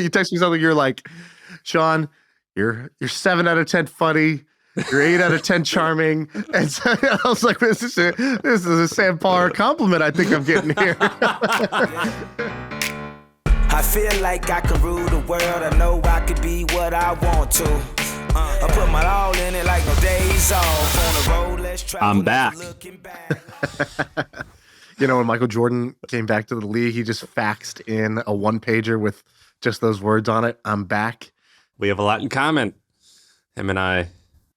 you text me something. You're like, Shaan, you're 7 out of 10 funny. You're 8 out of 10 charming. And so I was like, this is a Sam Parr compliment I think I'm getting here. I feel like I can rule the world. I know I could be what I want to. I put my all in it like no days off. On the road, let's try. I'm back. You know, when Michael Jordan came back to the league, he just faxed in a 1-pager with just those words on it. I'm back. We have a lot in common, him and I.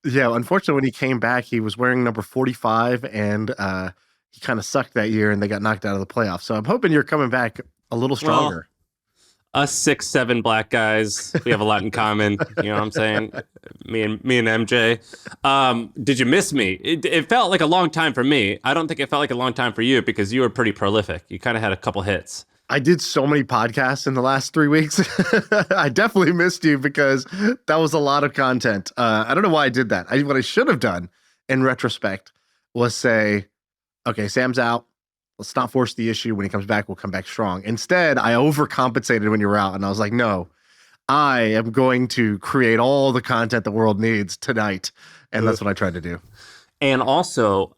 Yeah, unfortunately, when he came back, he was wearing number 45, and he kind of sucked that year, and they got knocked out of the playoffs. So I'm hoping you're coming back a little stronger. Well, us 6'7" black guys, we have a lot in common. You know what I'm saying? Me and MJ. Did you miss me? It felt like a long time for me. I don't think it felt like a long time for you because you were pretty prolific. You kind of had a couple hits. I did so many podcasts in the last 3 weeks. I definitely missed you because that was a lot of content. I don't know why I did that. What I should have done in retrospect was say, okay, Sam's out. Let's not force the issue. When he comes back, we'll come back strong. Instead, I overcompensated when you were out. And I was like, no, I am going to create all the content the world needs tonight. And that's what I tried to do. And also,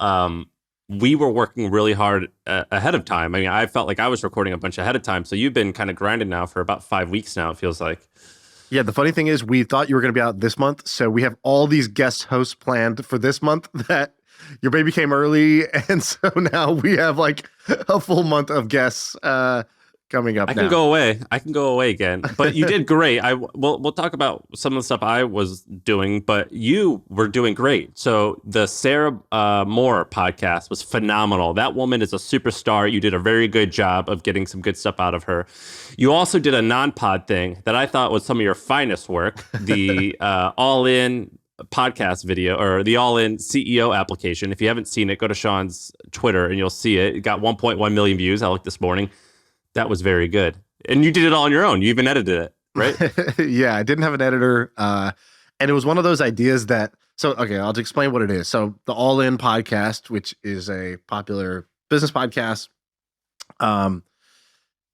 we were working really hard ahead of time. I mean, I felt like I was recording a bunch ahead of time. So you've been kind of grinding now for about 5 weeks now, it feels like. Yeah, the funny thing is we thought you were going to be out this month. So we have all these guest hosts planned for this month that your baby came early. And so now we have like a full month of guests coming up. I can go away again. But you did great. We'll talk about some of the stuff I was doing, but you were doing great. So the Sarah Moore podcast was phenomenal. That woman is a superstar. You did a very good job of getting some good stuff out of her. You also did a non-pod thing that I thought was some of your finest work. The all-in podcast video, or the all-in CEO application. If you haven't seen it, go to Shaan's Twitter and you'll see it. It got 1.1 million views. I looked this morning. That was very good. And you did it all on your own. You even edited it, right? Yeah, I didn't have an editor. And it was one of those ideas that, okay, I'll just explain what it is. So the All In podcast, which is a popular business podcast,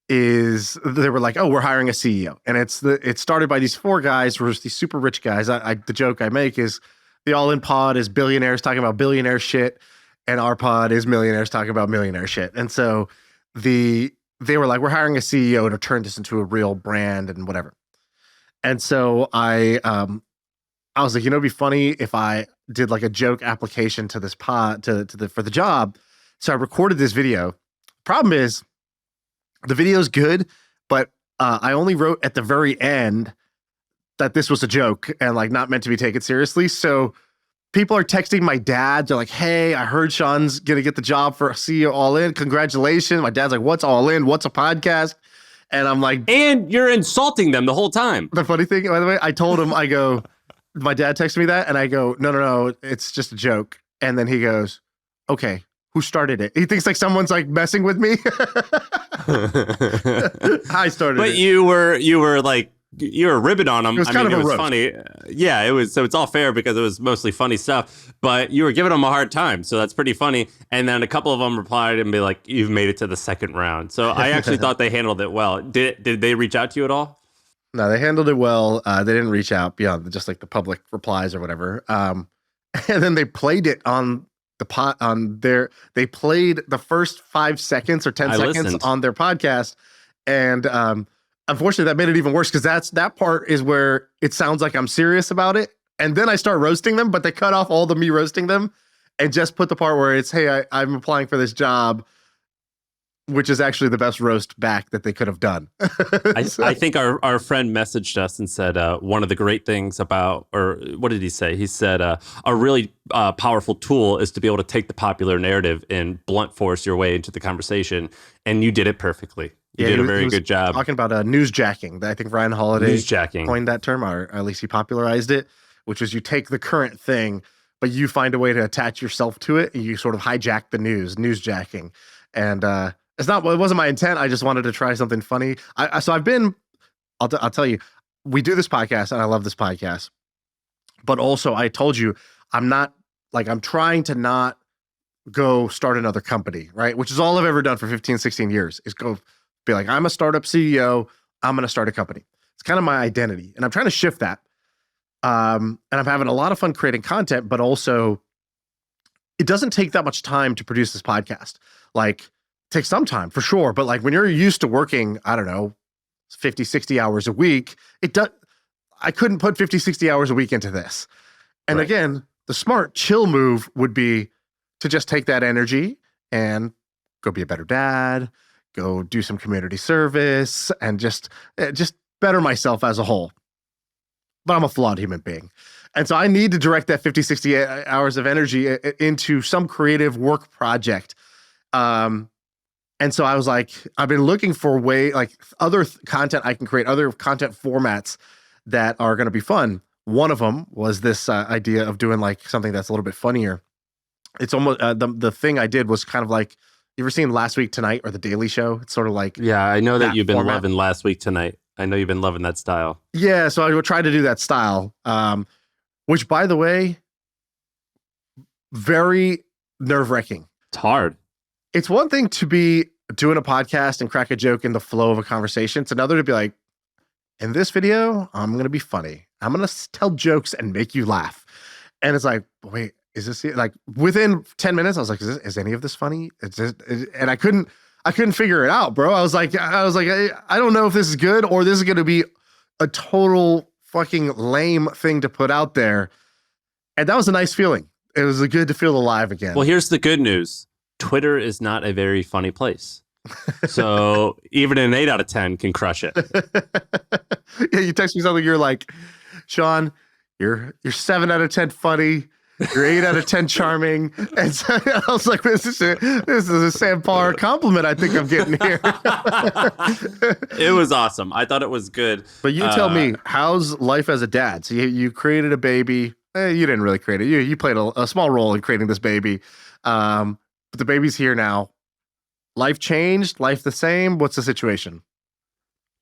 they were like, oh, we're hiring a CEO. And it's started by these 4 guys, who are these super rich guys. The joke I make is the All In pod is billionaires talking about billionaire shit, and our pod is millionaires talking about millionaire shit. And so they were like, we're hiring a CEO to turn this into a real brand and whatever. And so I was like, it'd be funny if I did like a joke application to this pod for the job. So I recorded this video. Problem is the video's good, but I only wrote at the very end that this was a joke and like not meant to be taken seriously. So people are texting my dad. They're like, hey, I heard Shaan's going to get the job for CEO All In. Congratulations. My dad's like, what's All In? What's a podcast? And I'm like... And you're insulting them the whole time. The funny thing, by the way, I told him, I go, my dad texted me that, and I go, no, it's just a joke. And then he goes, okay, who started it? He thinks like someone's like messing with me. I started it. But you were like, you were ribbing on him. It was kind of a roast. Funny. Yeah, it was. So it's all fair because it was mostly funny stuff. But you were giving them a hard time, so that's pretty funny. And then a couple of them replied and be like, "You've made it to the second round." So I actually thought they handled it well. Did they reach out to you at all? No, they handled it well. They didn't reach out beyond just like the public replies or whatever. And then they played it on the pot on their. They played the first 5 seconds or 10 seconds listened on their podcast, and unfortunately, that made it even worse because that part is where it sounds like I'm serious about it. And then I start roasting them, but they cut off all the me roasting them and just put the part where it's, hey, I'm applying for this job, which is actually the best roast back that they could have done. I think our friend messaged us and said one of the great things about, or what did he say? He said a really powerful tool is to be able to take the popular narrative and blunt force your way into the conversation. And you did it perfectly. You did a very good job. Talking about newsjacking. I think Ryan Holiday coined that term, or at least he popularized it, which is you take the current thing, but you find a way to attach yourself to it, and you sort of hijack the newsjacking. And it wasn't my intent. I just wanted to try something funny. I'll tell you, we do this podcast, and I love this podcast. But also, I told you, I'm trying to not go start another company, right? Which is all I've ever done for 15, 16 years, is go be like, I'm a startup CEO. I'm going to start a company. It's kind of my identity, and I'm trying to shift that. And I'm having a lot of fun creating content, but also it doesn't take that much time to produce this podcast. Like, it takes some time for sure, but like when you're used to working, I don't know, 50, 60 hours a week, I couldn't put 50, 60 hours a week into this. And again, the smart chill move would be to just take that energy and go be a better dad, go do some community service, and just better myself as a whole. But I'm a flawed human being. And so I need to direct that 50, 60 hours of energy into some creative work project. And so I was like, I've been looking for other content I can create, other content formats that are going to be fun. One of them was this idea of doing like something that's a little bit funnier. It's almost the thing I did was kind of like, you ever seen Last Week Tonight or The Daily Show? It's sort of like, yeah, I know that you've been format. loving Last Week Tonight. I know you've been loving that style. Yeah, so I would try to do that style, which, by the way, very nerve-wracking. It's hard. It's one thing to be doing a podcast and crack a joke in the flow of a conversation. It's another to be like, in this video, I'm going to be funny. I'm going to tell jokes and make you laugh. And it's like, wait, is this like within 10 minutes? I was like, is any of this funny? And I couldn't figure it out, bro. I was like, I don't know if this is good or this is going to be a total fucking lame thing to put out there. And that was a nice feeling. It was good to feel alive again. Well, here's the good news. Twitter is not a very funny place. So even an 8 out of 10 can crush it. Yeah, you text me something, you're like, Shaan, you're 7 out of 10 funny. You're 8 out of 10 charming. And so I was like, this is a Sam Parr compliment I think I'm getting here. It was awesome. I thought it was good. But you tell me, how's life as a dad? So you created a baby. You didn't really create it. You played a small role in creating this baby. But the baby's here now. Life changed? Life the same? What's the situation?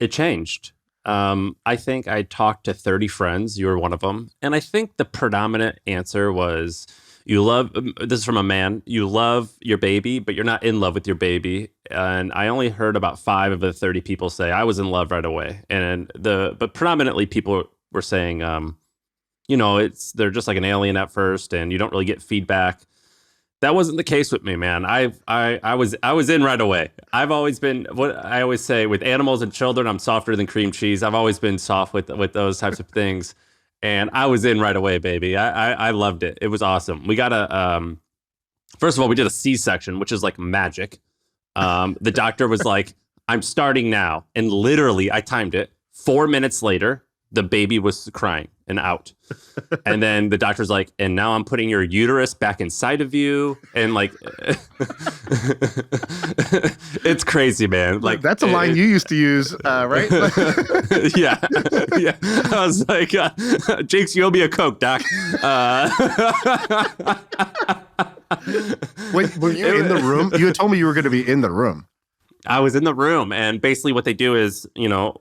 It changed. I think I talked to 30 friends. You were one of them. And I think the predominant answer was, this is from a man, you love your baby, but you're not in love with your baby. And I only heard about 5 of the 30 people say, I was in love right away. But predominantly people were saying, they're just like an alien at first and you don't really get feedback. That wasn't the case with me, man. I was in right away. I've always been, what I always say, with animals and children, I'm softer than cream cheese. I've always been soft with those types of things. And I was in right away, baby. I loved it. It was awesome. We got first of all, we did a C-section, which is like magic. The doctor was like, I'm starting now. And literally, I timed it. 4 minutes later, the baby was crying and out. And then the doctor's like, and now I'm putting your uterus back inside of you. And like, it's crazy, man. Like, that's a line you used to use, right? Yeah. I was like, Jake's, you owe me a Coke, doc. Wait, were you in the room? You had told me you were going to be in the room. I was in the room, and basically what they do is,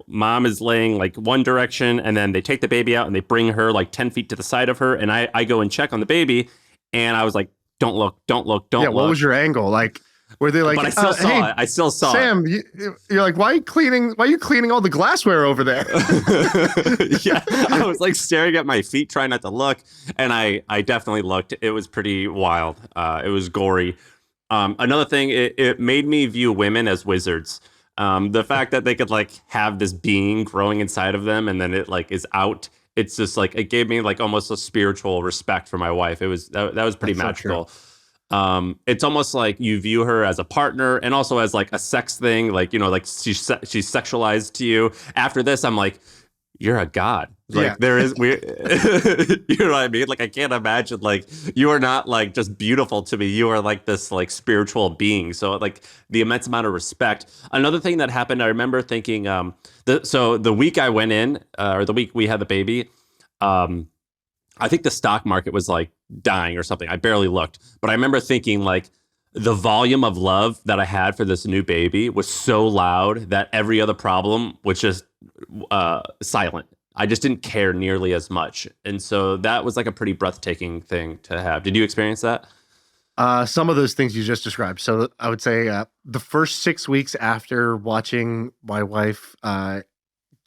mom is laying like one direction, and then they take the baby out and they bring her like 10 feet to the side of her. And I go and check on the baby, and I was like, don't look. Yeah, what was your angle? Like, were they like, but I still saw it. I still saw Sam, it. You're like, why are you cleaning all the glassware over there? Yeah, I was like staring at my feet, trying not to look. And I definitely looked. It was pretty wild. It was gory. Another thing, it made me view women as wizards. The fact that they could like have this being growing inside of them and then it like is out. It's just like, it gave me like almost a spiritual respect for my wife. It was, that was pretty magical. So it's almost like you view her as a partner and also as like a sex thing. Like, like she's sexualized to you. After this, I'm like, you're a god. Like there is, you know what I mean? Like, I can't imagine, like, you are not like just beautiful to me. You are like this like spiritual being. So like the immense amount of respect. Another thing that happened, I remember thinking, the week I went in, or the week we had the baby, I think the stock market was like dying or something. I barely looked, but I remember thinking like, the volume of love that I had for this new baby was so loud that every other problem was just silent. I just didn't care nearly as much. And so that was like a pretty breathtaking thing to have. Did you experience that? Some of those things you just described. So I would say the first 6 weeks after watching my wife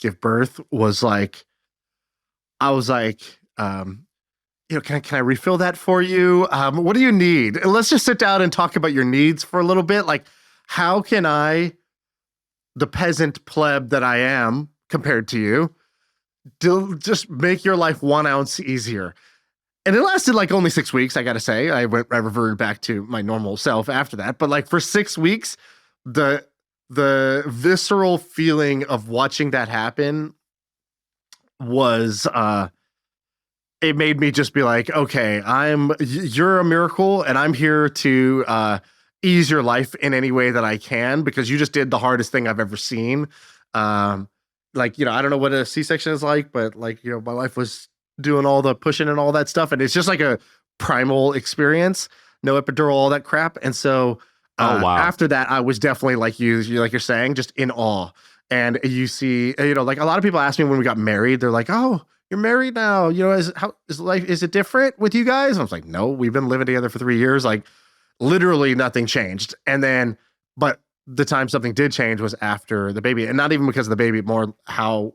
give birth was like, I was like, can I refill that for you? What do you need? And let's just sit down and talk about your needs for a little bit. Like, how can I, the peasant pleb that I am compared to you, just make your life 1 ounce easier? And it lasted like only 6 weeks, I gotta say. I reverted back to my normal self after that. But like for 6 weeks, the visceral feeling of watching that happen was it made me just be like, okay, you're a miracle, and I'm here to ease your life in any way that I can, because you just did the hardest thing I've ever seen. Like, I don't know what a C-section is like, but like, my wife was doing all the pushing and all that stuff, and it's just like a primal experience, no epidural, all that crap. And so after that, I was definitely like like you're saying, just in awe. And you see, like a lot of people ask me when we got married, they're like, "Oh, you're married now. Is life, is it different with you guys?" And I was like, "No, we've been living together for 3 years. Like, literally nothing changed." And then, but the time something did change was after the baby, and not even because of the baby, more how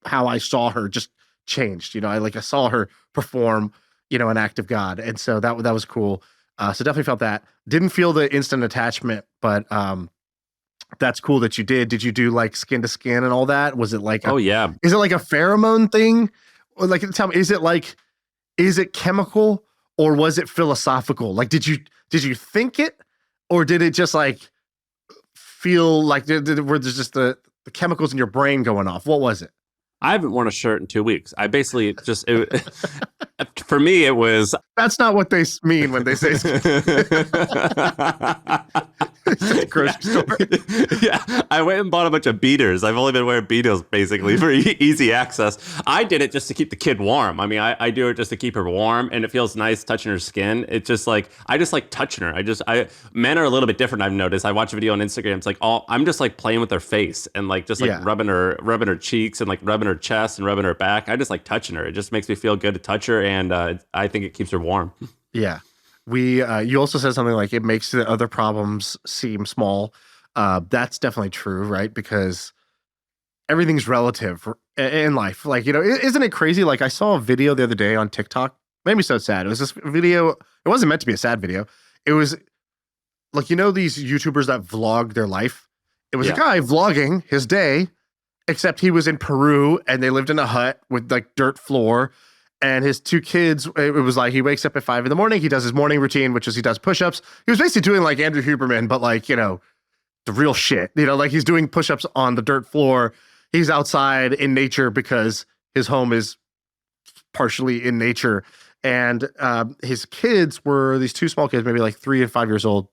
I saw her just changed. I saw her perform, an act of God. And so that was cool. So definitely felt that. Didn't feel the instant attachment, but that's cool that you did. Did you do like skin to skin and all that? Was it like, oh yeah. Is it like a pheromone thing? Or like, tell me, is it chemical or was it philosophical? Like, did you think it, or did it just like feel like were there just the chemicals in your brain going off? What was it? I haven't worn a shirt in 2 weeks. I basically for me, it was. That's not what they mean when they say grocery store. Yeah, I went and bought a bunch of beaters. I've only been wearing beaters basically for easy access. I did it just to keep the kid warm. I mean, I do it just to keep her warm, and it feels nice touching her skin. It's just like, I just like touching her. Men are a little bit different, I've noticed. I watch a video on Instagram. It's like, I'm just like playing with her face and like just like rubbing her cheeks and like rubbing her chest and rubbing her back. I just like touching her. It just makes me feel good to touch her, and I think it keeps her warm. Yeah. You also said something like it makes the other problems seem small. That's definitely true, right? Because everything's relative in life. Like, isn't it crazy? Like, I saw a video the other day on TikTok. Made me so sad. It was this video. It wasn't meant to be a sad video. It was like, these YouTubers that vlog their life. It was a guy vlogging his day, except he was in Peru and they lived in a hut with like dirt floor. And his 2 kids, it was like he wakes up at 5 a.m. He does his morning routine, which is he does push-ups. He was basically doing like Andrew Huberman, but like, the real shit. Like he's doing push-ups on the dirt floor. He's outside in nature because his home is partially in nature. And his kids were these 2 small kids, maybe like 3 and 5 years old.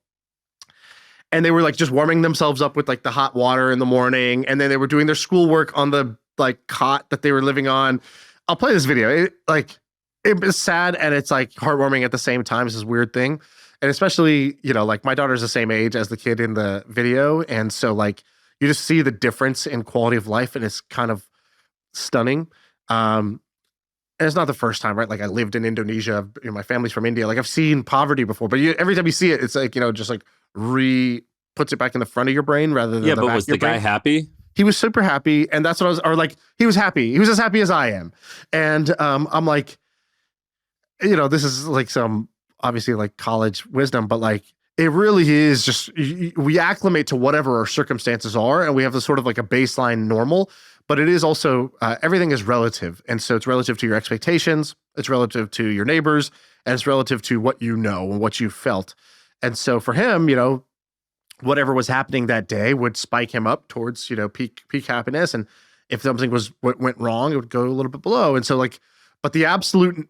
And they were like just warming themselves up with like the hot water in the morning. And then they were doing their schoolwork on the like cot that they were living on. I'll play this video. It was sad and it's like heartwarming at the same time. It's this weird thing. And especially, like my daughter's the same age as the kid in the video. And so like you just see the difference in quality of life, and it's kind of stunning. And it's not the first time, right? Like I lived in Indonesia. My family's from India. Like I've seen poverty before, but every time you see it, it's like, just like puts it back in the front of your brain rather than the back of your brain. Yeah, but was the guy happy? He was super happy, and that's what he was happy. He was as happy as I am. And I'm like, this is like some obviously like college wisdom, but like it really is just, we acclimate to whatever our circumstances are, and we have this sort of like a baseline normal, but it is also, everything is relative. And so it's relative to your expectations, it's relative to your neighbors, and it's relative to what you know and what you felt. And so for him, whatever was happening that day would spike him up towards, peak happiness. And if something went wrong, it would go a little bit below. And so like, but the absolute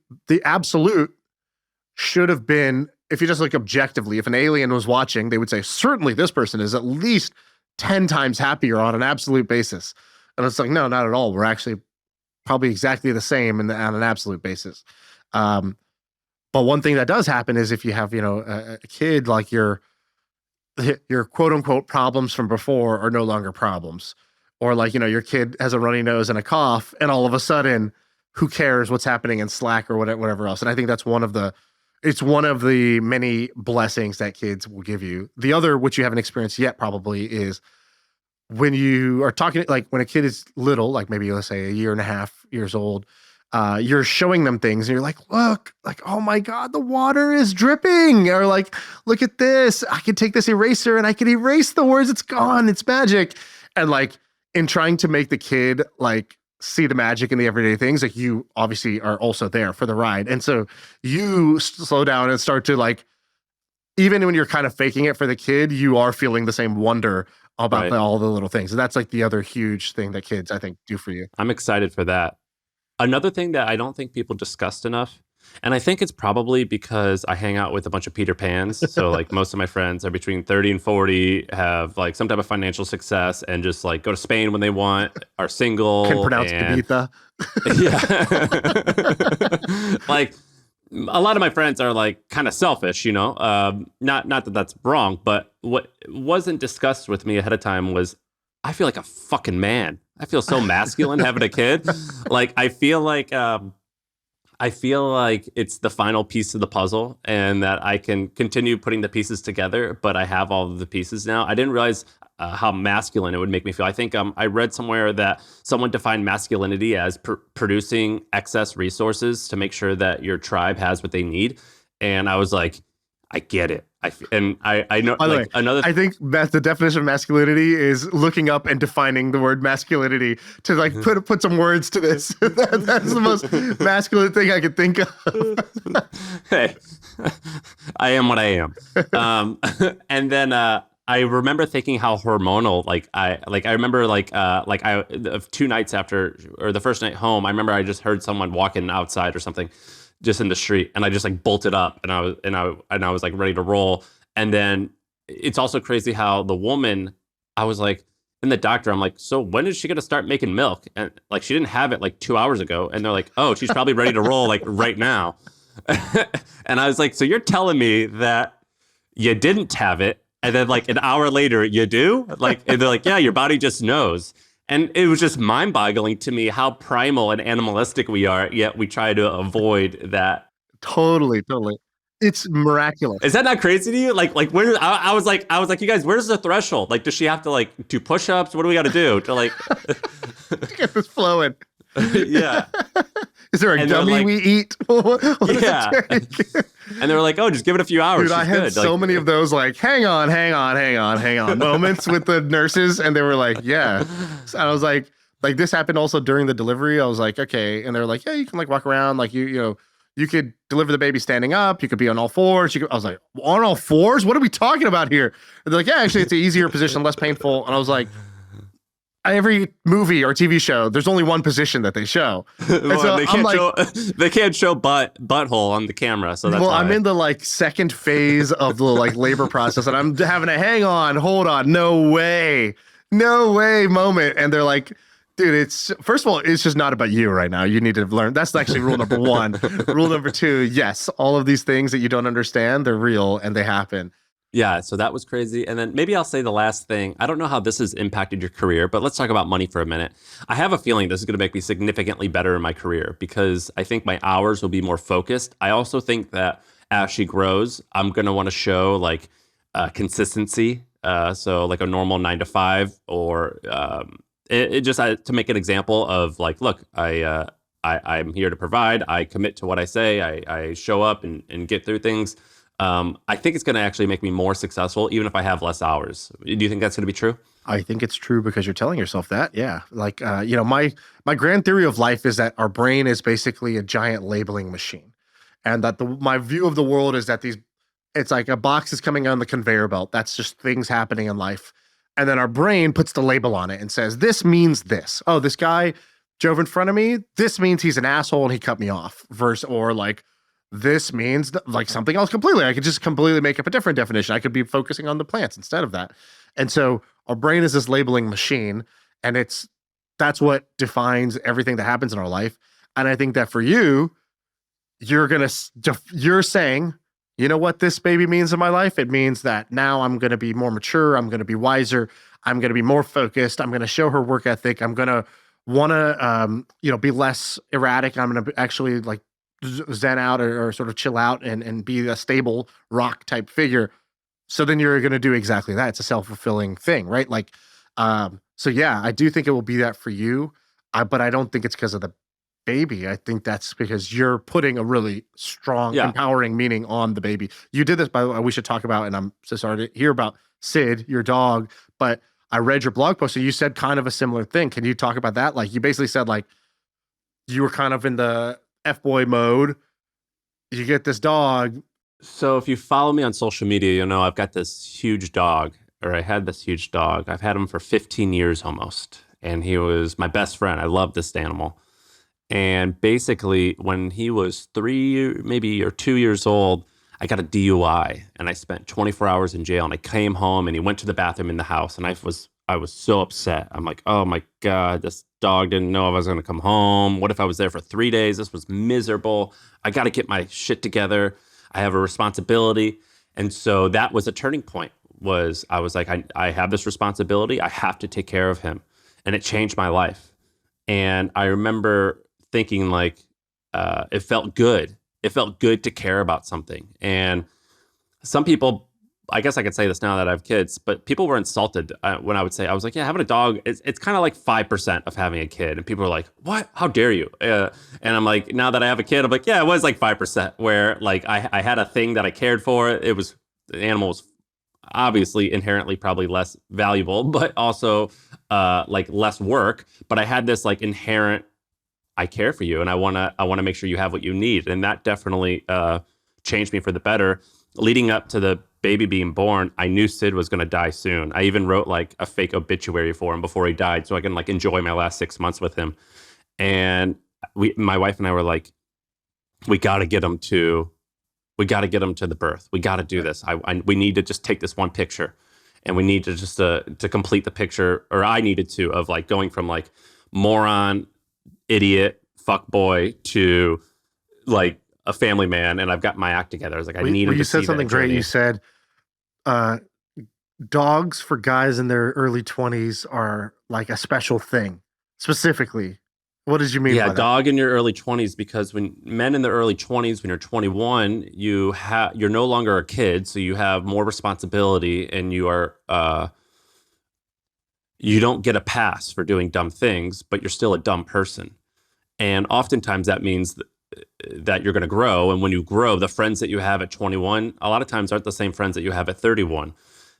should have been, if you just look objectively, if an alien was watching, they would say, certainly this person is at least 10 times happier on an absolute basis. And it's like, no, not at all. We're actually probably exactly the same on an absolute basis. But one thing that does happen is if you have, a kid, like your quote unquote problems from before are no longer problems. Or like, your kid has a runny nose and a cough, and all of a sudden, who cares what's happening in Slack or whatever else. And I think that's one of the many blessings that kids will give you. The other, which you haven't experienced yet probably, is when you are talking, like when a kid is little, like maybe let's say a year and a half years old, you're showing them things and you're like, look, like, oh my God, the water is dripping. Or like, look at this. I can take this eraser and I can erase the words. It's gone. It's magic. And like in trying to make the kid like see the magic in the everyday things, like you obviously are also there for the ride. And so you slow down and start to like, even when you're kind of faking it for the kid, you are feeling the same wonder about all the little things. And that's like the other huge thing that kids, I think, do for you. I'm excited for that. Another thing that I don't think people discussed enough, and I think it's probably because I hang out with a bunch of Peter Pans. So like most of my friends are between 30 and 40, have like some type of financial success and just like go to Spain when they want, are single. Can pronounce Ibiza. Yeah. Like a lot of my friends are like kind of selfish, you know, not that that's wrong, but what wasn't discussed with me ahead of time was I feel like a fucking man. I feel so masculine having a kid. Like I feel like it's the final piece of the puzzle and that I can continue putting the pieces together, but I have all of the pieces now. I didn't realize how masculine it would make me feel. I think I read somewhere that someone defined masculinity as producing excess resources to make sure that your tribe has what they need. And I was like, I get it. I know. By the way, another. I think that's the definition of masculinity is looking up and defining the word masculinity to like put some words to this. That's the most masculine thing I could think of. Hey, I am what I am. And then I remember thinking how hormonal. I remember 2 nights after, or the first night home, I remember I just heard someone walking outside or something, just in the street, and I just like bolted up, and I was like ready to roll. And then it's also crazy how the woman, I was like, in the doctor, I'm like, so when is she gonna start making milk? And like she didn't have it like 2 hours ago, and they're like, oh, she's probably ready to roll like right now. And I was like, so you're telling me that you didn't have it, and then like an hour later you do? Like, and they're like, yeah, your body just knows. And it was just mind-boggling to me how primal and animalistic we are, yet we try to avoid that. Totally. It's miraculous. Is that not crazy to you? Like where? I was like, you guys, where's the threshold? Like, does she have to like do push-ups? What do we got to do to like get this flowing? Yeah. Is there a gummy like, we eat? Yeah. And they were like, oh, just give it a few hours. Dude, I had so many of those like, hang on moments with the nurses. And they were like, yeah. So I was like this happened also during the delivery. I was like, okay. And they were like, yeah, you can like walk around. Like you know, you could deliver the baby standing up. You could be on all fours. I was like, on all fours? What are we talking about here? And they're like, yeah, actually it's an easier position, less painful. And I was like, every movie or TV show, there's only one position that they show. Well, so they can't show butthole on the camera. So that's why. I'm in the like second phase of the like labor process, and I'm having a hang on, hold on, no way moment. And they're like, dude, it's first of all, it's just not about you right now. You need to learn. That's actually rule number 1. Rule number 2, yes, all of these things that you don't understand, they're real and they happen. Yeah, so that was crazy. And then maybe I'll say the last thing. I don't know how this has impacted your career, but let's talk about money for a minute. I have a feeling this is going to make me significantly better in my career because I think my hours will be more focused. I also think that as she grows, I'm going to want to show like consistency. So like a normal 9 to 5 or it just to make an example of like, look, I'm here to provide. I commit to what I say. I show up and get through things. I think it's going to actually make me more successful, even if I have less hours. Do you think that's going to be true? I think it's true because you're telling yourself that. Yeah. Like, you know, my grand theory of life is that our brain is basically a giant labeling machine. And that my view of the world is that it's like a box is coming on the conveyor belt. That's just things happening in life. And then our brain puts the label on it and says, this means this. Oh, this guy drove in front of me. This means he's an asshole and he cut me off. Or like, this means like something else completely. I could just completely make up a different definition. I could be focusing on the plants instead of that. And so our brain is this labeling machine, and that's what defines everything that happens in our life. And I think that for you, you're saying, you know what this baby means in my life? It means that now I'm going to be more mature. I'm going to be wiser. I'm going to be more focused. I'm going to show her work ethic. I'm going to want to, be less erratic. I'm going to actually like zen out or sort of chill out and be a stable rock type figure. So then you're going to do exactly that. It's a self-fulfilling thing, right? Like So yeah, I do think it will be that for you. But I don't think it's because of the baby. I think that's because you're putting a really strong, empowering meaning on the baby. You did this, by the way, we should talk about, and I'm so sorry to hear about Sid, your dog, but I read your blog post and you said kind of a similar thing. Can you talk about that? Like you basically said like you were kind of in the F-boy mode. You get this dog. So if you follow me on social media, you'll know I've got this huge dog, or I had this huge dog. I've had him for 15 years almost. And he was my best friend. I love this animal. And basically, when he was 3, maybe or 2 years old, I got a DUI, and I spent 24 hours in jail. And I came home, and he went to the bathroom in the house, and I was so upset. I'm like, oh my God, this dog didn't know I was going to come home. What if I was there for 3 days? This was miserable. I got to get my shit together. I have a responsibility. And so that was a turning point. I was like, I have this responsibility. I have to take care of him. And it changed my life. And I remember thinking like, it felt good. It felt good to care about something. And some people, I guess I could say this now that I have kids, but people were insulted when I would say, I was like, yeah, having a dog, it's kind of like 5% of having a kid. And people were like, what? How dare you? And I'm like, now that I have a kid, I'm like, yeah, it was like 5%, where like I had a thing that I cared for. The animal was obviously inherently probably less valuable, but also like less work. But I had this like inherent, I care for you, and I wanna make sure you have what you need, and that definitely changed me for the better. Leading up to the baby being born, I knew Sid was gonna die soon. I even wrote like a fake obituary for him before he died, so I can like enjoy my last 6 months with him. And my wife and I were like, we got to get him to the birth. We got to do this. We need to just take this one picture, and we need to just to complete the picture, or I needed to, of like going from like moron, idiot, fuckboy to like a family man. And I've got my act together. I was like, I needed to see that. You said something great. You said, dogs for guys in their early 20s are like a special thing. Specifically, what did you mean by that? Dog in your early 20s, because when men in their early 20s, when you're 21, you're no longer a kid, so you have more responsibility, and you are you don't get a pass for doing dumb things, but you're still a dumb person. And oftentimes that means that you're going to grow, and when you grow, the friends that you have at 21 a lot of times aren't the same friends that you have at 31.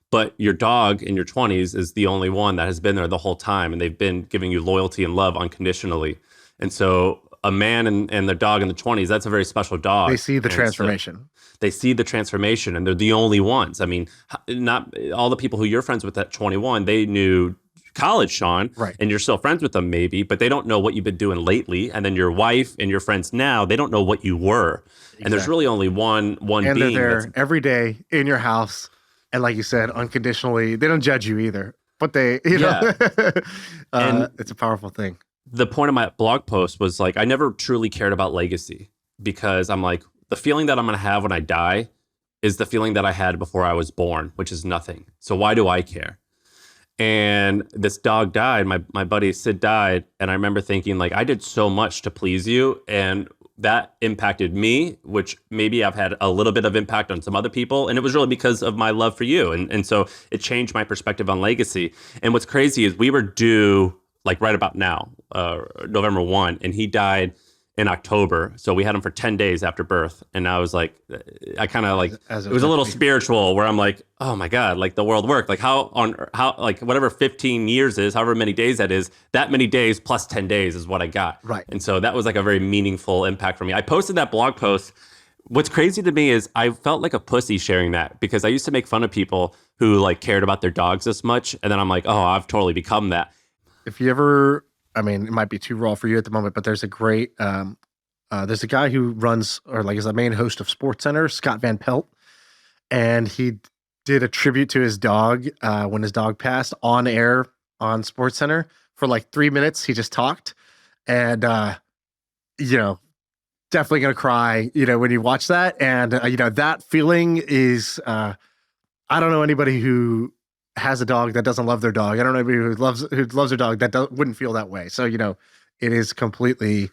But your dog in your 20s is the only one that has been there the whole time, and they've been giving you loyalty and love unconditionally. And so a man and their dog in the 20s, that's a very special dog. They see the transformation. They see the transformation, and they're the only ones. I mean, not all the people who you're friends with at 21, they knew college, Shaan, right? And you're still friends with them maybe, but they don't know what you've been doing lately. And then your wife and your friends now, they don't know what you were. Exactly. And there's really only one and being. They're there every day in your house. And like you said, unconditionally, they don't judge you either, but they, you know, and it's a powerful thing. The point of my blog post was like, I never truly cared about legacy, because I'm like, the feeling that I'm going to have when I die is the feeling that I had before I was born, which is nothing. So why do I care? And this dog died. My buddy Sid died. And I remember thinking like, I did so much to please you. And that impacted me, which maybe I've had a little bit of impact on some other people. And it was really because of my love for you. And so it changed my perspective on legacy. And what's crazy is we were due like right about now, November 1, and he died in October. So we had him for 10 days after birth. And I was like, I kind of like, it was a little spiritual, where I'm like, oh my God, like the world worked. Like how like whatever 15 years is, however many days that is, that many days plus 10 days is what I got. Right. And so that was like a very meaningful impact for me. I posted that blog post. What's crazy to me is I felt like a pussy sharing that, because I used to make fun of people who like cared about their dogs this much. And then I'm like, oh, I've totally become that. If you ever, I mean, it might be too raw for you at the moment, but there's a great, there's a guy who runs, or like is the main host of Sports Center, Scott Van Pelt, and he did a tribute to his dog when his dog passed on air on Sports Center for like 3 minutes. He just talked, and you know, definitely gonna cry, you know, when you watch that, and you know, that feeling is, I don't know anybody who has a dog that doesn't love their dog. I don't know anybody who loves their dog that wouldn't feel that way. So, you know, it is completely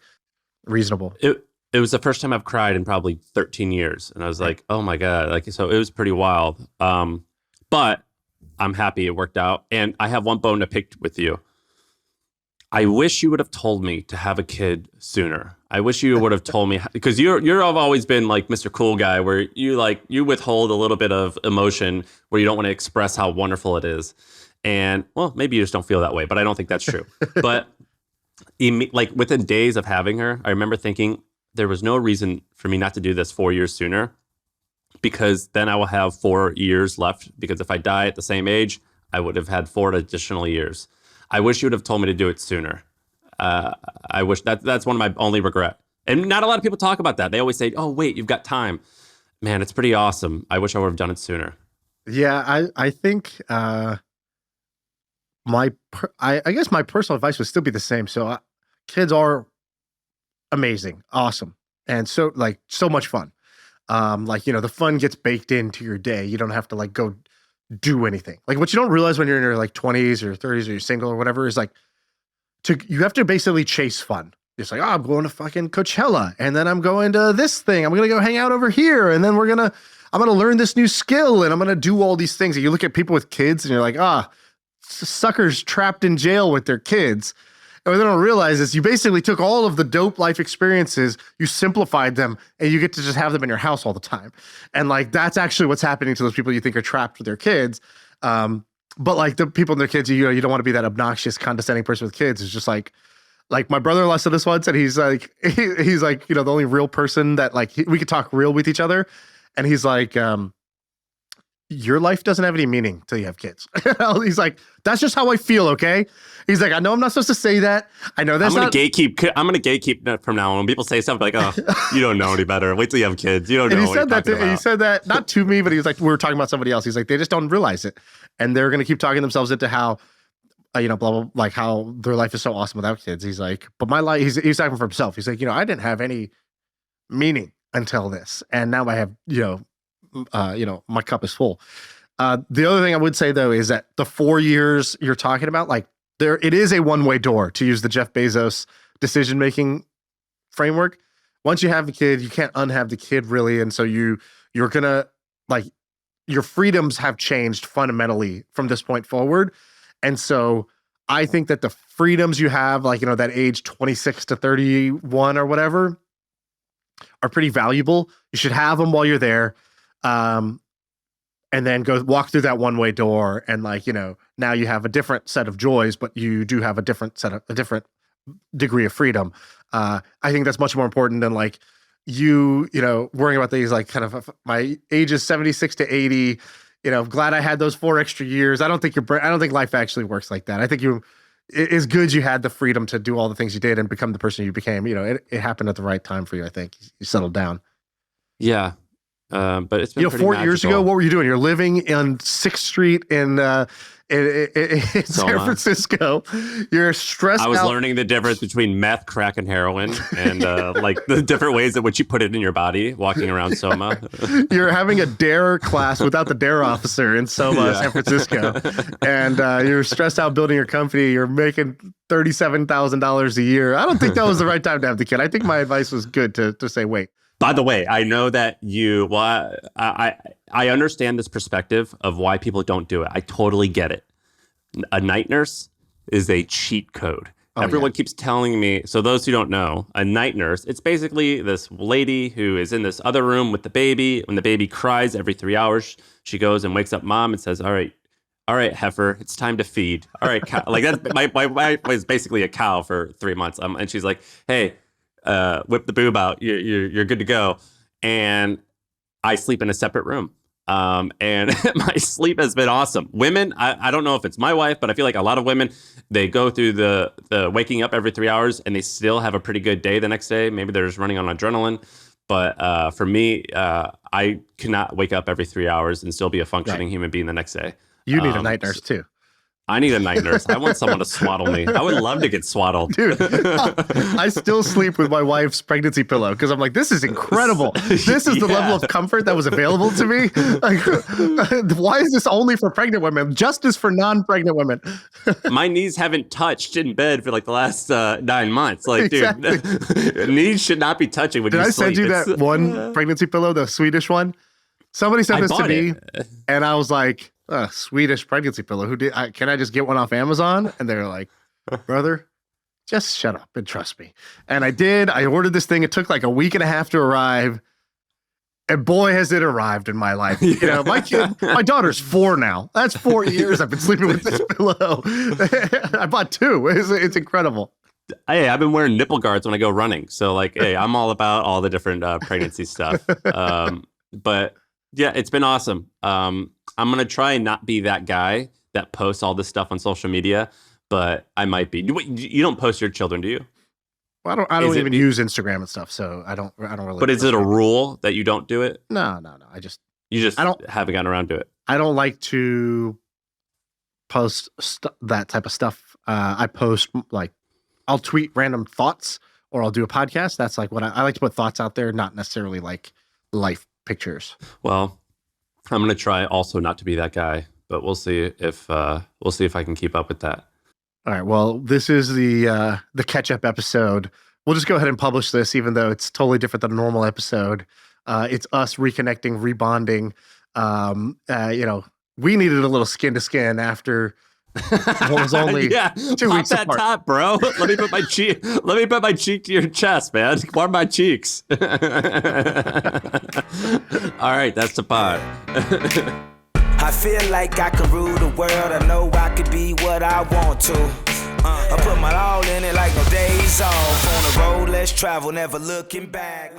reasonable. It was the first time I've cried in probably 13 years. And I was like, oh my God. Like, so it was pretty wild. But I'm happy it worked out. And I have one bone to pick with you. I wish you would have told me to have a kid sooner. I wish you would have told me, because you're always been like Mr. Cool Guy, where you withhold a little bit of emotion where you don't want to express how wonderful it is. And well, maybe you just don't feel that way, but I don't think that's true. But like within days of having her, I remember thinking there was no reason for me not to do this 4 years sooner, because then I will have 4 years left. Because if I die at the same age, I would have had 4 additional years. I wish you would have told me to do it sooner. I wish that's one of my only regret. And not a lot of people talk about that. They always say, "Oh, wait, you've got time." Man, it's pretty awesome. I wish I would have done it sooner. Yeah, I think I guess my personal advice would still be the same. So kids are amazing, awesome, and so much fun. The fun gets baked into your day. You don't have to like go do anything. Like what you don't realize when you're in your like 20s or 30s or you're single or whatever is like you have to basically chase fun. It's like, I'm going to fucking Coachella, and then I'm going to this thing. I'm gonna go hang out over here, and then I'm gonna learn this new skill, and I'm gonna do all these things. And you look at people with kids, and you're like, suckers trapped in jail with their kids. And what they don't realize is you basically took all of the dope life experiences, you simplified them, and you get to just have them in your house all the time. And like that's actually what's happening to those people you think are trapped with their kids. But like the people and their kids, you don't want to be that obnoxious, condescending person with kids. It's just like my brother-in-law said this once, and he's like, the only real person that like we could talk real with each other. And he's like, your life doesn't have any meaning till you have kids. He's like, that's just how I feel. Okay. He's like, I know I'm not supposed to say that. I know that's I'm gonna gatekeep from now on. When people say something like, "Oh, you don't know any better. Wait till you have kids. You don't know." He said that not to me, but he was like, we were talking about somebody else. He's like, they just don't realize it, and they're gonna keep talking themselves into how, blah blah, like how their life is so awesome without kids. He's like, but my life. He's talking for himself. He's like, I didn't have any meaning until this, and now I have, my cup is full. The other thing I would say though is that the 4 years you're talking about, like it is a one-way door, to use the Jeff Bezos decision-making framework. Once you have a kid, you can't unhave the kid really. And so you're gonna like your freedoms have changed fundamentally from this point forward. And so I think that the freedoms you have, like, that age 26 to 31 or whatever, are pretty valuable. You should have them while you're there. And then go walk through that one-way door, and now you have a different set of joys, but you do have a different degree of freedom. I think that's much more important than like worrying about these like kind of my ages 76 to 80. Glad I had those 4 extra years. I don't think life actually works like that. I think it's good you had the freedom to do all the things you did and become the person you became. It happened at the right time for you. I think you settled down. Yeah. But it's been 4 years ago, what were you doing? You're living on 6th Street in San Francisco. You're stressed out. I was learning the difference between meth, crack, and heroin, and like the different ways in which you put it in your body, walking around Soma. You're having a DARE class without the DARE officer in Soma, San Francisco. And you're stressed out building your company. You're making $37,000 a year. I don't think that was the right time to have the kid. I think my advice was good to say, wait. By the way, I know that I understand this perspective of why people don't do it. I totally get it. A night nurse is a cheat code. Everyone keeps telling me. So those who don't know, a night nurse, it's basically this lady who is in this other room with the baby. When the baby cries every 3 hours, she goes and wakes up mom and says, all right, heifer, it's time to feed. All right, cow. Like that's my wife was basically a cow for 3 months. And she's like, hey, whip the boob out. You're good to go. And I sleep in a separate room. And my sleep has been awesome. Women, I don't know if it's my wife, but I feel like a lot of women, they go through the waking up every 3 hours and they still have a pretty good day the next day. Maybe they're just running on adrenaline. But for me, I cannot wake up every 3 hours and still be a functioning human being the next day. You need a night nurse too. I need a night nurse. I want someone to swaddle me. I would love to get swaddled. Dude, I still sleep with my wife's pregnancy pillow because I'm like, this is incredible. This is the level of comfort that was available to me. Like, why is this only for pregnant women? Justice for non-pregnant women. My knees haven't touched in bed for like the last 9 months. Like, exactly. Dude, knees should not be touching when you sleep. Did I send you that one pregnancy pillow, the Swedish one? Somebody sent this to me, and I was like, a Swedish pregnancy pillow. Can I just get one off Amazon? And they're like, brother, just shut up and trust me. And I did. I ordered this thing. It took like a week and a half to arrive. And boy, has it arrived in my life. You know, my daughter's 4 now. That's 4 years I've been sleeping with this pillow. I bought 2. It's incredible. Hey, I've been wearing nipple guards when I go running. So like, hey, I'm all about all the different pregnancy stuff. But yeah, it's been awesome. I'm going to try and not be that guy that posts all this stuff on social media, but I might be. You don't post your children, do you? Well, I don't even use Instagram and stuff, so I don't really. But is it a rule that you don't do it? No. You haven't gotten around to it. I don't like to post that type of stuff. I post like I'll tweet random thoughts or I'll do a podcast. That's like what I like to put thoughts out there, not necessarily like life pictures. Well, I'm gonna try also not to be that guy, but we'll see if I can keep up with that. All right. Well, this is the catch-up episode. We'll just go ahead and publish this, even though it's totally different than a normal episode. It's us reconnecting, rebonding. We needed a little skin to skin after what was only 2 weeks that apart. top, bro. Let me put my cheek. Let me put my cheek to your chest, man. Warm my cheeks. All right, that's the pod. I feel like I can rule the world. I know I could be what I want to. I put my all in it like no days off. On the road, let's travel, never looking back.